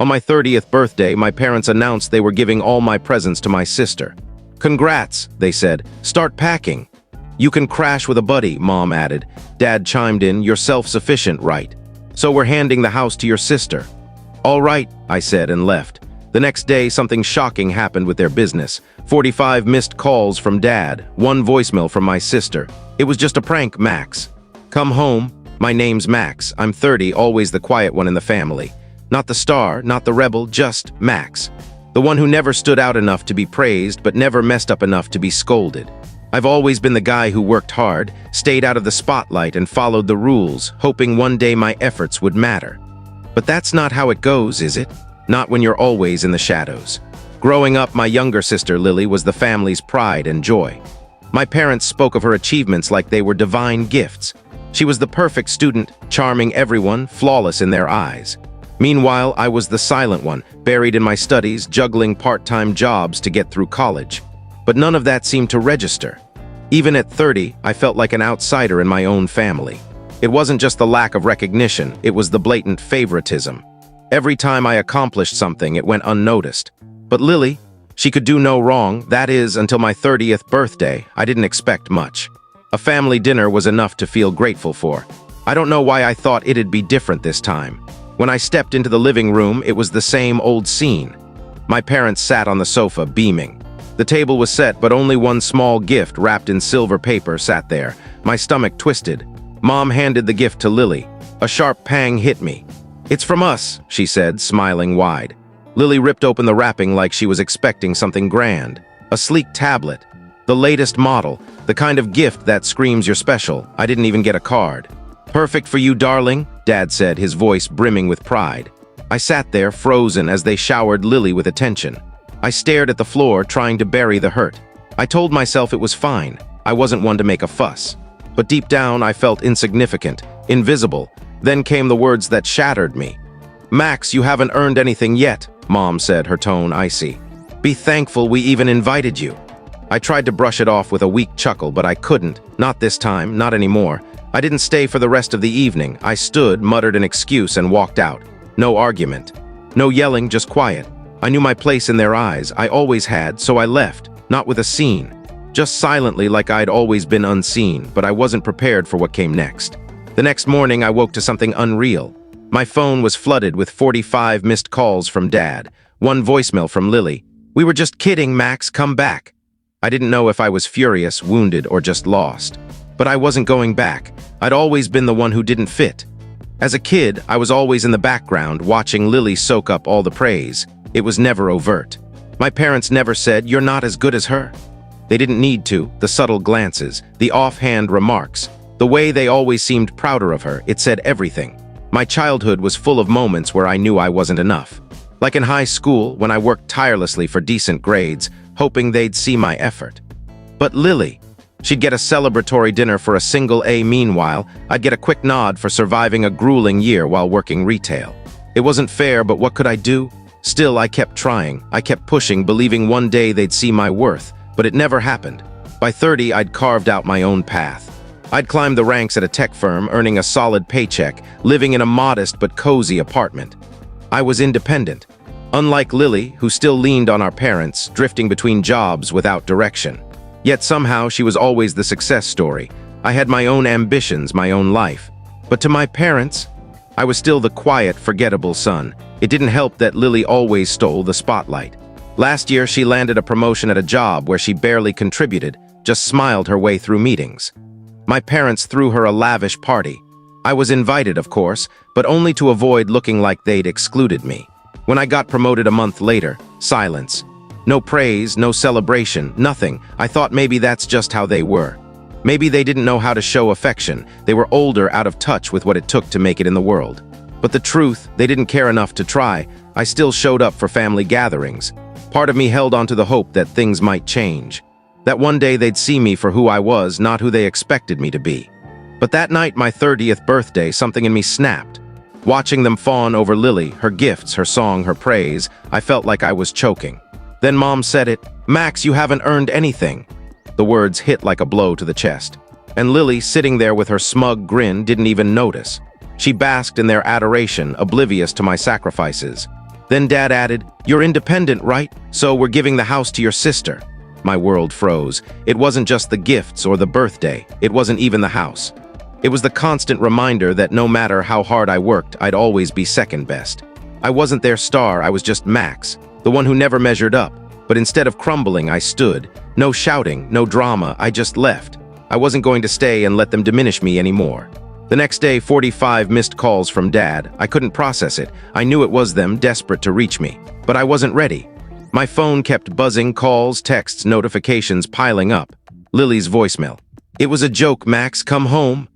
my 30th birthday, my parents announced they were giving all my presents to my sister. "Congrats," they said. "Start packing." "You can crash with a buddy," Mom added. Dad chimed in, "You're self-sufficient, right? So we're handing the house to your sister." "All right," I said and left. The next day, something shocking happened with their business. 45 missed calls from Dad, 1 voicemail from my sister. "It was just a prank, Max." "Come home. My name's Max. I'm 30, always the quiet one in the family. Not the star, not the rebel, just Max. The one who never stood out enough to be praised, but never messed up enough to be scolded. I've always been the guy who worked hard, stayed out of the spotlight, and followed the rules, hoping one day my efforts would matter. But that's not how it goes, is it? Not when you're always in the shadows. Growing up, my younger sister, Lily, was the family's pride and joy. My parents spoke of her achievements like they were divine gifts. She was the perfect student, charming everyone, flawless in their eyes. Meanwhile, I was the silent one, buried in my studies, juggling part-time jobs to get through college. But none of that seemed to register. Even at 30, I felt like an outsider in my own family. It wasn't just the lack of recognition, it was the blatant favoritism. Every time I accomplished something, it went unnoticed. But Lily, she could do no wrong, that is, until my 30th birthday. I didn't expect much. A family dinner was enough to feel grateful for. I don't know why I thought it'd be different this time. When I stepped into the living room, it was the same old scene. My parents sat on the sofa, beaming. The table was set, but only one small gift wrapped in silver paper sat there. My stomach twisted. Mom handed the gift to Lily. A sharp pang hit me. "It's from us," she said, smiling wide. Lily ripped open the wrapping like she was expecting something grand. A sleek tablet. The latest model. The kind of gift that screams you're special. I didn't even get a card. "Perfect for you, darling," Dad said, his voice brimming with pride. I sat there, frozen, as they showered Lily with attention. I stared at the floor, trying to bury the hurt. I told myself it was fine. I wasn't one to make a fuss. But deep down, I felt insignificant, invisible. Then came the words that shattered me. "Max, you haven't earned anything yet," Mom said, her tone icy. "Be thankful we even invited you." I tried to brush it off with a weak chuckle, but I couldn't. Not this time, not anymore. I didn't stay for the rest of the evening. I stood, muttered an excuse, and walked out. No argument. No yelling, just quiet. I knew my place in their eyes. I always had, so I left. Not with a scene. Just silently, like I'd always been unseen, but I wasn't prepared for what came next. The next morning, I woke to something unreal. My phone was flooded with 45 missed calls from Dad. 1 voicemail from Lily. "We were just kidding, Max, come back." I didn't know if I was furious, wounded, or just lost. But I wasn't going back. I'd always been the one who didn't fit. As a kid, I was always in the background, watching Lily soak up all the praise. It was never overt. My parents never said, "You're not as good as her." They didn't need to. The subtle glances, the offhand remarks, the way they always seemed prouder of her, it said everything. My childhood was full of moments where I knew I wasn't enough. Like in high school, when I worked tirelessly for decent grades, hoping they'd see my effort. But Lily, she'd get a celebratory dinner for a single A. Meanwhile, I'd get a quick nod for surviving a grueling year while working retail. It wasn't fair, but what could I do? Still, I kept trying. I kept pushing, believing one day they'd see my worth, but it never happened. By 30, I'd carved out my own path. I'd climbed the ranks at a tech firm, earning a solid paycheck, living in a modest but cozy apartment. I was independent. Unlike Lily, who still leaned on our parents, drifting between jobs without direction. Yet somehow she was always the success story. I had my own ambitions, my own life. But to my parents, I was still the quiet, forgettable son. It didn't help that Lily always stole the spotlight. Last year, she landed a promotion at a job where she barely contributed, just smiled her way through meetings. My parents threw her a lavish party. I was invited, of course, but only to avoid looking like they'd excluded me. When I got promoted a month later, silence. No praise, no celebration, nothing. I thought maybe that's just how they were. Maybe they didn't know how to show affection. They were older, out of touch with what it took to make it in the world. But the truth, they didn't care enough to try. I still showed up for family gatherings. Part of me held on to the hope that things might change. That one day they'd see me for who I was, not who they expected me to be. But that night, my 30th birthday, something in me snapped. Watching them fawn over Lily, her gifts, her song, her praise, I felt like I was choking. Then Mom said it, "Max, you haven't earned anything." The words hit like a blow to the chest. And Lily, sitting there with her smug grin, didn't even notice. She basked in their adoration, oblivious to my sacrifices. Then Dad added, "You're independent, right? So we're giving the house to your sister." My world froze. It wasn't just the gifts or the birthday. It wasn't even the house. It was the constant reminder that no matter how hard I worked, I'd always be second best. I wasn't their star, I was just Max, the one who never measured up. But instead of crumbling, I stood. No shouting, no drama, I just left. I wasn't going to stay and let them diminish me anymore. The next day, 45 missed calls from Dad. I couldn't process it. I knew it was them, desperate to reach me. But I wasn't ready. My phone kept buzzing, calls, texts, notifications piling up. Lily's voicemail. "It was a joke, Max, come home."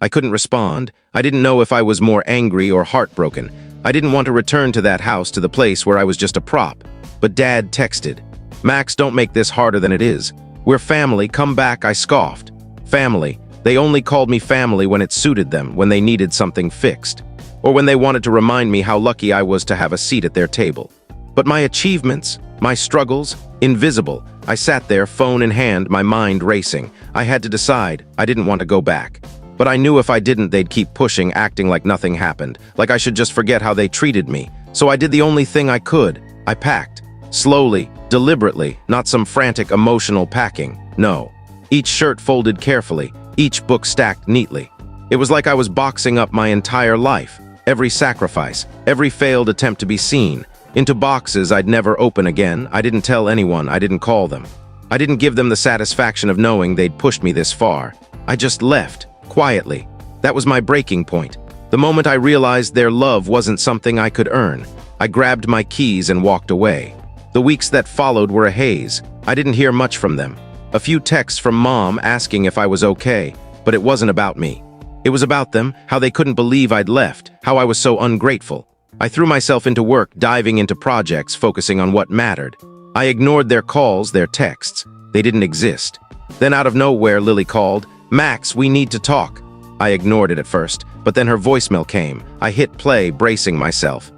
I couldn't respond. I didn't know if I was more angry or heartbroken. I didn't want to return to that house, to the place where I was just a prop. But Dad texted, "Max, don't make this harder than it is. We're family, come back," I scoffed. Family. They only called me family when it suited them, when they needed something fixed, or when they wanted to remind me how lucky I was to have a seat at their table. But my achievements, my struggles, invisible. I sat there, phone in hand, my mind racing. I had to decide. I didn't want to go back. But I knew if I didn't, they'd keep pushing, acting like nothing happened, like I should just forget how they treated me. So I did the only thing I could. I packed. Slowly, deliberately, not some frantic emotional packing. No. Each shirt folded carefully, each book stacked neatly. It was like I was boxing up my entire life, every sacrifice, every failed attempt to be seen, into boxes I'd never open again. I didn't tell anyone, I didn't call them. I didn't give them the satisfaction of knowing they'd pushed me this far. I just left, quietly. That was my breaking point. The moment I realized their love wasn't something I could earn, I grabbed my keys and walked away. The weeks that followed were a haze. I didn't hear much from them. A few texts from Mom asking if I was okay, but it wasn't about me. It was about them, how they couldn't believe I'd left, how I was so ungrateful. I threw myself into work, diving into projects, focusing on what mattered. I ignored their calls, their texts. They didn't exist. Then out of nowhere, Lily called, "Max, we need to talk." I ignored it at first, but then her voicemail came. I hit play, bracing myself.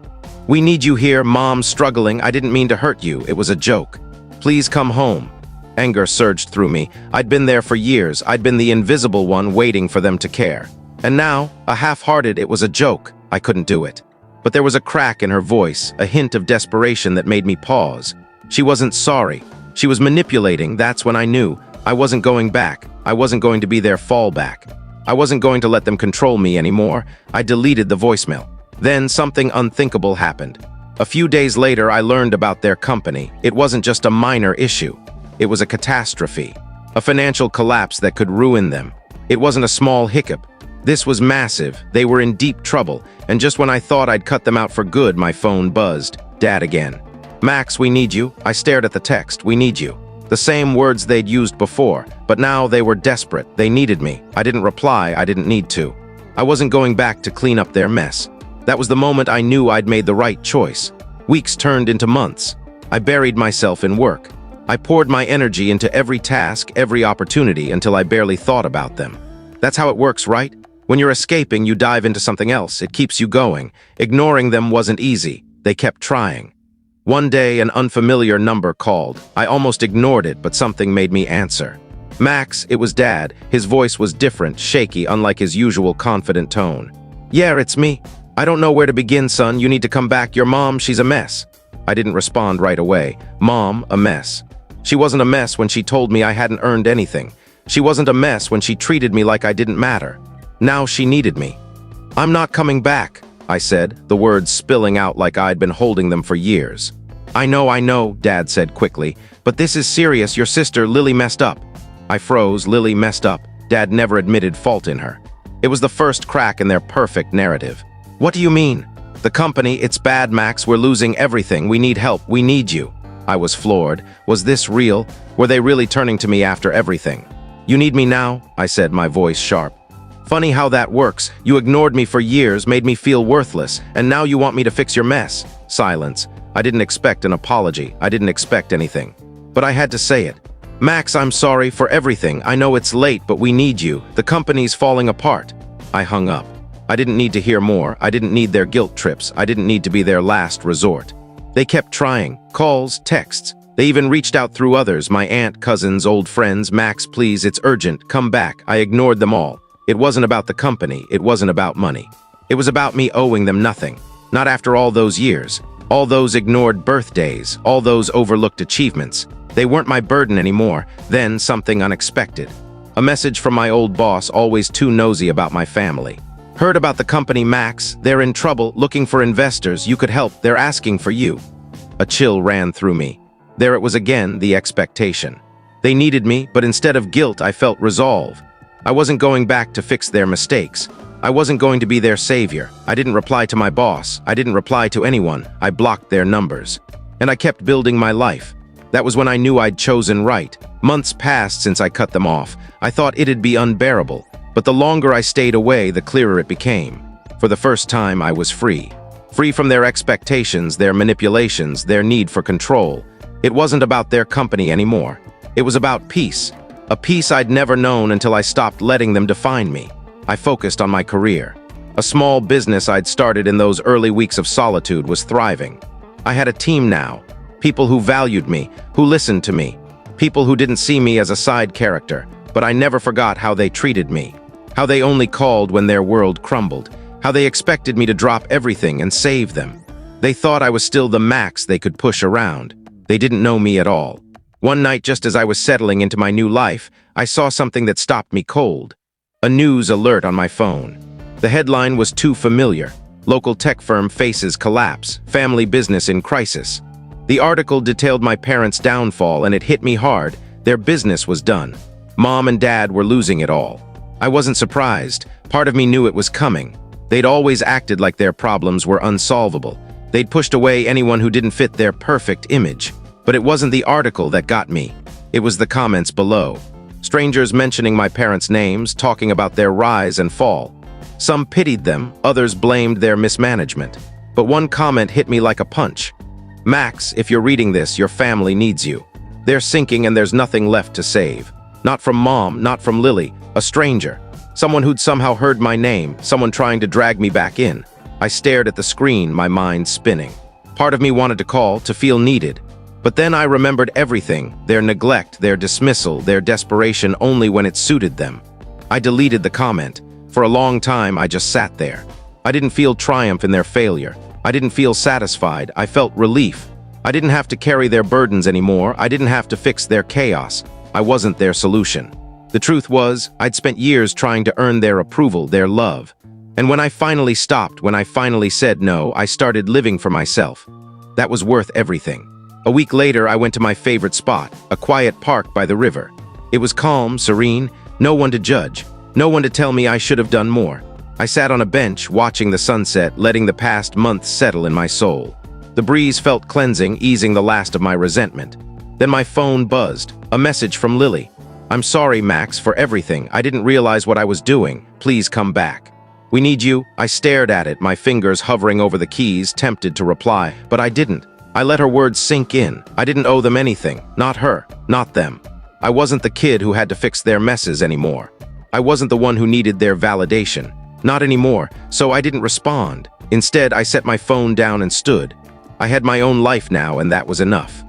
"We need you here, Mom's struggling. I didn't mean to hurt you. It was a joke. Please come home." Anger surged through me. I'd been there for years. I'd been the invisible one waiting for them to care. And now, a half-hearted, it was a joke. I couldn't do it. But there was a crack in her voice, a hint of desperation that made me pause. She wasn't sorry. She was manipulating. That's when I knew. I wasn't going back. I wasn't going to be their fallback. I wasn't going to let them control me anymore. I deleted the voicemail. Then something unthinkable happened. A few days later, I learned about their company. It wasn't just a minor issue. It was a catastrophe, a financial collapse that could ruin them. It wasn't a small hiccup. This was massive. They were in deep trouble, and just when I thought I'd cut them out for good, my phone buzzed. Dad again. "Max, we need you." I stared at the text. "We need you." The same words they'd used before, but now they were desperate. They needed me. I didn't reply. I didn't need to. I wasn't going back to clean up their mess. That was the moment I knew I'd made the right choice. Weeks turned into months. I buried myself in work. I poured my energy into every task, every opportunity, until I barely thought about them. That's how it works, right? When you're escaping, you dive into something else. It keeps you going. Ignoring them wasn't easy. They kept trying. One day, an unfamiliar number called. I almost ignored it, but something made me answer. "Max," it was Dad. His voice was different, shaky, unlike his usual confident tone. "Yeah, it's me. I don't know where to begin, son. You need to come back. Your mom, she's a mess." I didn't respond right away. Mom, a mess. She wasn't a mess when she told me I hadn't earned anything. She wasn't a mess when she treated me like I didn't matter. Now she needed me. "I'm not coming back," I said, the words spilling out like I'd been holding them for years. I know," Dad said quickly, "but this is serious. Your sister, Lily, messed up." I froze. Lily messed up. Dad never admitted fault in her. It was the first crack in their perfect narrative. "What do you mean?" "The company, it's bad, Max. We're losing everything. We need help. We need you." I was floored. Was this real? Were they really turning to me after everything? "You need me now?" I said, my voice sharp. "Funny how that works. You ignored me for years, made me feel worthless, and now you want me to fix your mess." Silence. I didn't expect an apology. I didn't expect anything. But I had to say it. "Max, I'm sorry for everything. I know it's late, but we need you. The company's falling apart." I hung up. I didn't need to hear more. I didn't need their guilt trips. I didn't need to be their last resort. They kept trying. Calls, texts. They even reached out through others, my aunt, cousins, old friends. "Max, please, it's urgent. Come back." I ignored them all. It wasn't about the company. It wasn't about money. It was about me owing them nothing. Not after all those years. All those ignored birthdays, all those overlooked achievements. They weren't my burden anymore. Then something unexpected. A message from my old boss, always too nosy about my family. Heard about the company Max. They're in trouble, looking for investors. You could help. They're asking for you. A chill ran through me. There it was again, the expectation. They needed me, but instead of guilt, I felt resolve. I wasn't going back to fix their mistakes. I wasn't going to be their savior. I didn't reply to my boss. I didn't reply to anyone. I blocked their numbers. And I kept building my life. That was when I knew I'd chosen right. Months passed since I cut them off. I thought it'd be unbearable. But the longer I stayed away, the clearer it became. For the first time, I was free. Free from their expectations, their manipulations, their need for control. It wasn't about their company anymore. It was about peace. A peace I'd never known until I stopped letting them define me. I focused on my career. A small business I'd started in those early weeks of solitude was thriving. I had a team now. People who valued me, who listened to me. People who didn't see me as a side character, but I never forgot how they treated me. How they only called when their world crumbled. How they expected me to drop everything and save them. They thought I was still the Max they could push around. They didn't know me at all. One night, just as I was settling into my new life, I saw something that stopped me cold. A news alert on my phone. The headline was too familiar. Local tech firm faces collapse. Family business in crisis. The article detailed my parents' downfall, and it hit me hard. Their business was done. Mom and Dad were losing it all. I wasn't surprised. Part of me knew it was coming. They'd always acted like their problems were unsolvable. They'd pushed away anyone who didn't fit their perfect image. But it wasn't the article that got me. It was the comments below. Strangers mentioning my parents' names, talking about their rise and fall. Some pitied them, others blamed their mismanagement. But one comment hit me like a punch. Max, if you're reading this, your family needs you. They're sinking and there's nothing left to save. Not from Mom, not from Lily, a stranger. Someone who'd somehow heard my name, someone trying to drag me back in. I stared at the screen, my mind spinning. Part of me wanted to call, to feel needed. But then I remembered everything, their neglect, their dismissal, their desperation only when it suited them. I deleted the comment. For a long time, I just sat there. I didn't feel triumph in their failure. I didn't feel satisfied. I felt relief. I didn't have to carry their burdens anymore. I didn't have to fix their chaos. I wasn't their solution. The truth was, I'd spent years trying to earn their approval, their love. And when I finally stopped, when I finally said no, I started living for myself. That was worth everything. A week later, I went to my favorite spot, a quiet park by the river. It was calm, serene, no one to judge, no one to tell me I should have done more. I sat on a bench, watching the sunset, letting the past months settle in my soul. The breeze felt cleansing, easing the last of my resentment. Then my phone buzzed, a message from Lily. "I'm sorry, Max, for everything. I didn't realize what I was doing. Please come back. We need you." I stared at it, my fingers hovering over the keys, tempted to reply, but I didn't. I let her words sink in. I didn't owe them anything. Not her. Not them. I wasn't the kid who had to fix their messes anymore. I wasn't the one who needed their validation. Not anymore, so I didn't respond. Instead, I set my phone down and stood. I had my own life now, and that was enough.